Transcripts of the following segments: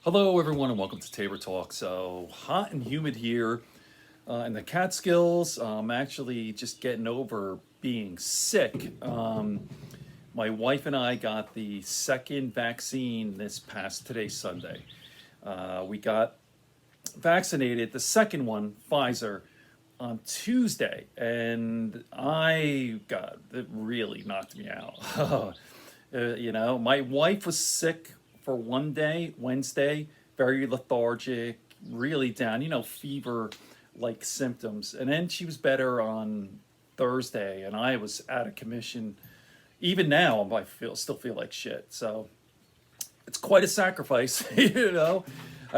Hello, everyone, and welcome to Tabor Talk. So hot and humid here in the Catskills. I'm actually just getting over being sick. My wife and I got the second vaccine this past today, Sunday. We got vaccinated, the second one, Pfizer, on Tuesday, and it really knocked me out. My wife was sick for one day, Wednesday, very lethargic, really down, fever like symptoms. And then she was better on Thursday, and I was out of commission. Even now, still feel like shit. So it's quite a sacrifice, I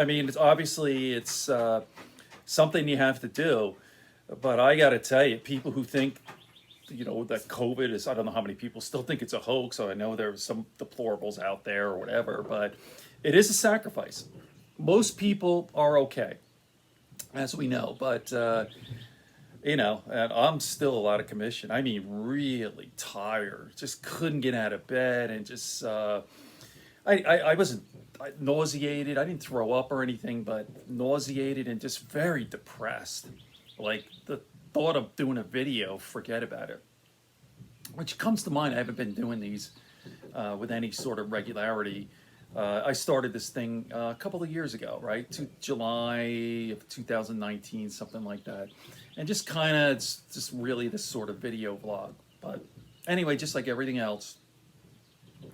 mean, it's something you have to do. But I got to tell you, people who think that COVID is, I don't know how many people still think it's a hoax. So I know there's some deplorables out there or whatever, but it is a sacrifice. Most people are okay, as we know, but, and I'm still out of commission. I mean, really tired, just couldn't get out of bed and just, I wasn't nauseated. I didn't throw up or anything, but nauseated and just very depressed. Like the thought of doing a video, forget about it. Which comes to mind, I haven't been doing these with any sort of regularity. I started this thing a couple of years ago, right? July of 2019, something like that. And just kind of, it's just really this sort of video vlog. But anyway, just like everything else,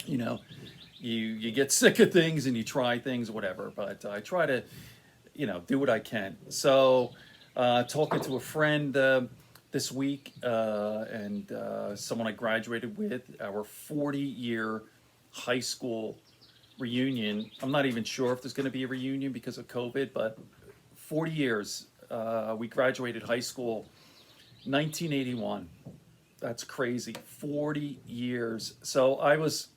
you get sick of things and you try things, whatever. But I try to, do what I can. So, talking to a friend this week and someone I graduated with, our 40-year high school reunion. I'm not even sure if there's going to be a reunion because of COVID, but 40 years. We graduated high school 1981. That's crazy. 40 years. So I was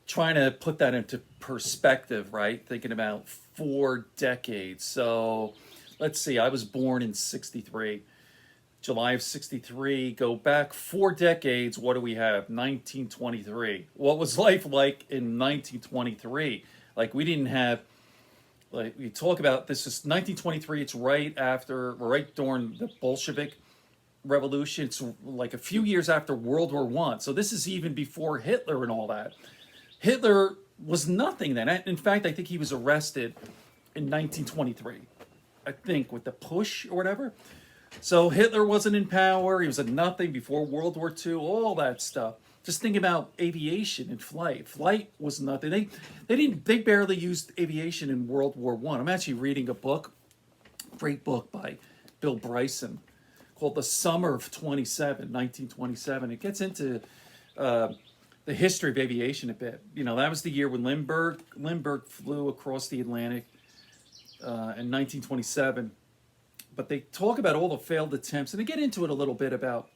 trying to put that into perspective, right? Thinking about 4 decades. So let's see, I was born in 63, July of 63. Go back 4 decades. What do we have? 1923. What was life like in 1923? Like, we didn't have, like, we talk about this is 1923. It's right during the Bolshevik Revolution. It's like a few years after World War One. So this is even before Hitler and all that. Hitler was nothing then. In fact, I think he was arrested in 1923. I think with the push or whatever. So Hitler wasn't in power. He was a nothing before World War II, all that stuff. Just think about aviation and flight. Flight was nothing. They barely used aviation in World War One. I'm actually reading a book, great book by Bill Bryson, called The Summer of 1927. It gets into the history of aviation a bit. That was the year when Lindbergh flew across the Atlantic in 1927. But they talk about all the failed attempts, and they get into it a little bit about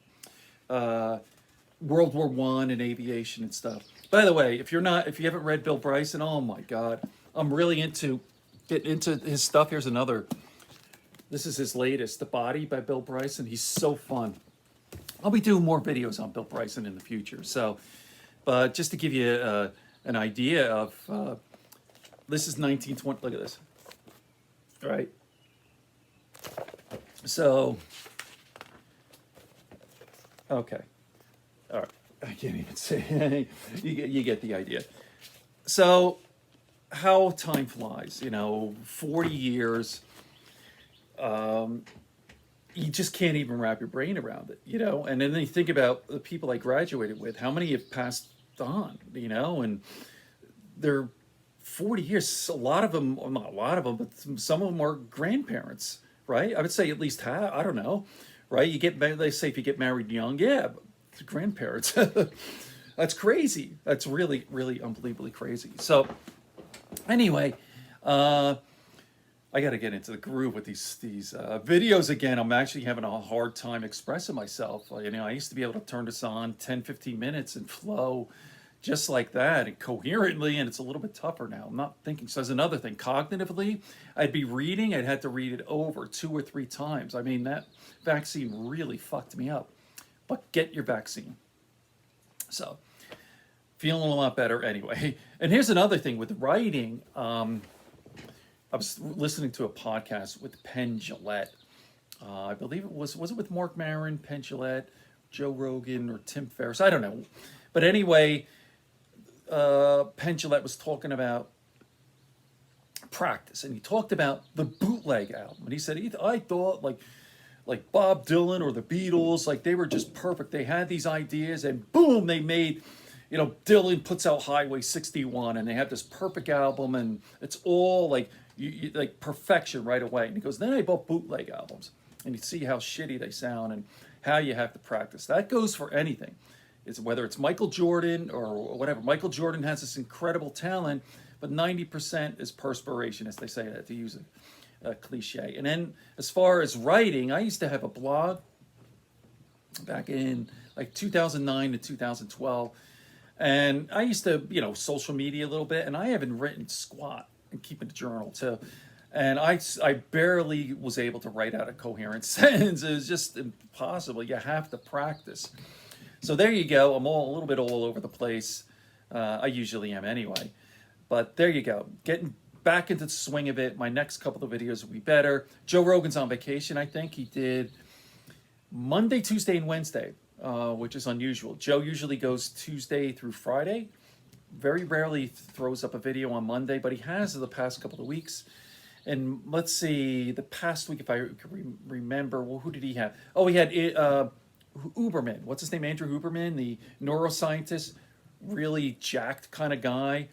World War One and aviation and stuff. By the way, if you haven't read Bill Bryson, oh my God, I'm really getting into his stuff. This is his latest, The Body by Bill Bryson. He's so fun. I'll be doing more videos on Bill Bryson in the future. So, but just to give you an idea of, this is 1920. Look at this. All right. So, okay. All right. I can't even say. You get the idea. So, how time flies. 40 years. You just can't even wrap your brain around it. And then you think about the people I graduated with. How many have passed on? And they're 40 years. A lot of them, well, not a lot of them, but some of them are grandparents, right? I would say at least half. I don't know, right? They say if you get married young, yeah, but grandparents. That's crazy. That's really, really unbelievably crazy. So, anyway, I got to get into the groove with these videos again. I'm actually having a hard time expressing myself. I used to be able to turn this on 10, 15 minutes and flow just like that and coherently, and it's a little bit tougher now. I'm not thinking. So there's another thing. Cognitively, I'd be reading. I'd had to read it over 2 or 3 times. I mean, that vaccine really fucked me up. But get your vaccine. So feeling a lot better anyway. And here's another thing with writing. I was listening to a podcast with Penn Jillette. I believe it was it with Mark Maron, Penn Jillette, Joe Rogan, or Tim Ferriss? I don't know. But anyway, Penn Jillette was talking about practice, and he talked about the bootleg album. And he said, I thought like Bob Dylan or the Beatles, like they were just perfect. They had these ideas, and boom, they made, Dylan puts out Highway 61, and they have this perfect album, and it's all like like perfection right away. And he goes, then I bought bootleg albums, and you see how shitty they sound and how you have to practice. That goes for anything. It's whether it's Michael Jordan or whatever. Michael Jordan has this incredible talent, but 90% is perspiration, as they say that, to use a cliche. And then as far as writing, I used to have a blog back in like 2009 to 2012. And I used to, social media a little bit, and I haven't written squat and keeping a journal too. And I barely was able to write out a coherent sentence. It was just impossible. You have to practice. So there you go. I'm a little bit all over the place. I usually am anyway. But there you go. Getting back into the swing of it. My next couple of videos will be better. Joe Rogan's on vacation, I think. He did Monday, Tuesday, and Wednesday, which is unusual. Joe usually goes Tuesday through Friday. Very rarely throws up a video on Monday, but he has the past couple of weeks. And let's see, the past week, if I can remember, well, who did he have? Oh, he had Huberman. What's his name? Andrew Huberman, the neuroscientist, really jacked kind of guy.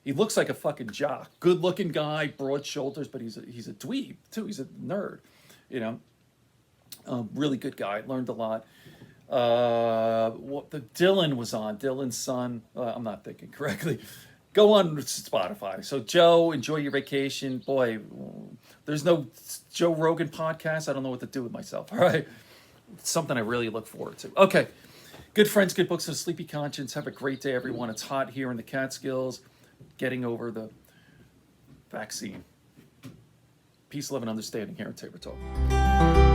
He looks like a fucking jock. Good-looking guy, broad shoulders, but he's a dweeb too. He's a nerd, really good guy. Learned a lot. The Dylan was on. Dylan's son. I'm not thinking correctly. Go on Spotify. So Joe, enjoy your vacation. Boy, there's no Joe Rogan podcast. I don't know what to do with myself. All right, it's something I really look forward to. Okay, good friends, good books, and a sleepy conscience. Have a great day, everyone. It's hot here in the Catskills. Getting over the vaccine. Peace, love, and understanding here at Tabor Talk.